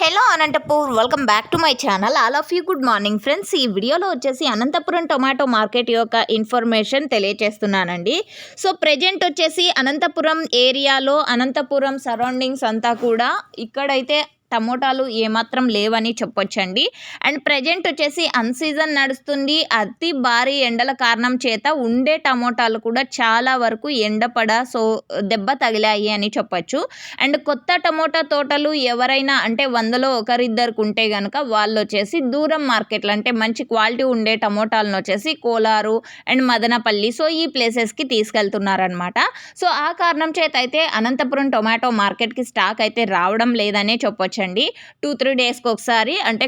Hello Anantapur, welcome back to my channel. All of you good morning friends. ఈ వీడియోలో వచ్చేసి Anantapuram tomato market యొక్క information తెలియచేస్తున్నానండి. So present వచ్చేసి అనంతపురం ఏరియాలో, అనంతపురం సరౌండింగ్స్ అంతా కూడా ఇక్కడైతే టమోటాలు ఏమాత్రం లేవని చెప్పొచ్చండి. అండ్ ప్రజెంట్ వచ్చేసి అన్సీజన్ నడుస్తుంది. అతి భారీ ఎండల కారణం చేత ఉండే టమోటాలు కూడా చాలా వరకు ఎండపడ దెబ్బ తగిలాయి అని చెప్పొచ్చు. అండ్ కొత్త టమోటా తోటలు ఎవరైనా అంటే 100లో ఒకరిద్దరికి ఉంటే కనుక వాళ్ళు వచ్చేసి దూరం మార్కెట్లు అంటే మంచి క్వాలిటీ ఉండే టమోటాలను వచ్చేసి కోలారు అండ్ మదనపల్లి ఈ ప్లేసెస్కి తీసుకెళ్తున్నారనమాట. సో ఆ కారణం చేత అయితే అనంతపురం టొమాటో మార్కెట్కి స్టాక్ అయితే రావడం లేదనే చెప్పొచ్చు అండి. 2-3 డేస్కి ఒకసారి అంటే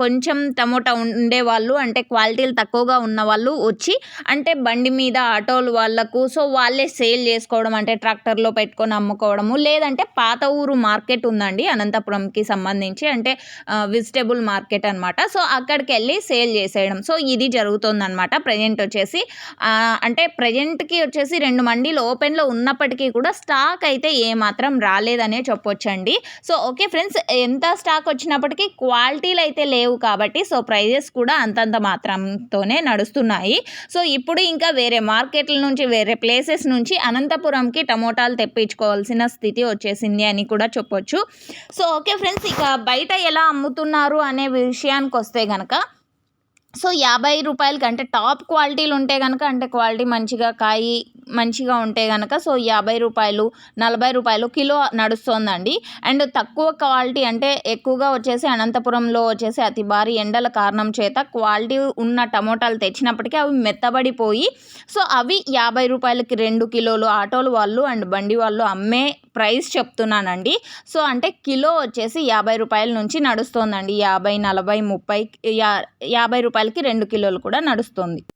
కొంచెం టమోటా ఉండే వాళ్ళు అంటే క్వాలిటీలు తక్కువగా ఉన్న వాళ్ళు వచ్చి అంటే బండి మీద ఆటోలు వాళ్ళకు వాళ్ళే సేల్ చేసుకోవడం అంటే ట్రాక్టర్లో పెట్టుకొని అమ్ముకోవడము, లేదంటే పాత ఊరు మార్కెట్ ఉందండి అనంతపురంకి సంబంధించి అంటే వెజిటేబుల్ మార్కెట్ అనమాట. అక్కడికి వెళ్ళి సేల్ చేసేయడం ఇది జరుగుతుందన్నమాట. ప్రజెంట్ వచ్చేసి అంటే ప్రజెంట్కి వచ్చేసి 2 మండీలు ఓపెన్లో ఉన్నప్పటికీ కూడా స్టాక్ అయితే ఏమాత్రం రాలేదనే చెప్పొచ్చండి. ఓకే ఫ్రెండ్స్, ఎంత స్టాక్ వచ్చినప్పటికీ క్వాలిటీలు అయితే లేవు కాబట్టి ప్రైజెస్ కూడా అంతంత మాత్రంతోనే నడుస్తున్నాయి. ఇప్పుడు ఇంకా వేరే మార్కెట్ల నుంచి వేరే ప్లేసెస్ నుంచి అనంతపురంకి టమోటాలు తెప్పించుకోవాల్సిన స్థితి వచ్చేసింది అని కూడా చెప్పొచ్చు. ఓకే ఫ్రెండ్స్, ఇక బయట ఎలా అమ్ముతున్నారు అనే విషయానికి వస్తే కనుక 50 రూపాయలకి అంటే టాప్ క్వాలిటీలు ఉంటే కనుక అంటే క్వాలిటీ మంచిగా కాయి మంచిగా ఉంటే కనుక 50 రూపాయలు 40 రూపాయలు కిలో నడుస్తోందండి. అండ్ తక్కువ క్వాలిటీ అంటే ఎక్కువగా వచ్చేసి అనంతపురంలో వచ్చేసి అతి భారీ ఎండల కారణం చేత క్వాలిటీ ఉన్న టమోటాలు తెచ్చినప్పటికీ అవి మెత్తబడిపోయి అవి 50 రూపాయలకి 2 కిలోలు ఆటోలు వాళ్ళు అండ్ బండి వాళ్ళు అమ్మే ప్రైస్ చెప్తున్నానండి. అంటే కిలో వచ్చేసి 50 రూపాయల నుంచి నడుస్తోందండి. 50, 40, 30, 50 రూపాయలకి 2 కిలోలు కూడా నడుస్తుంది.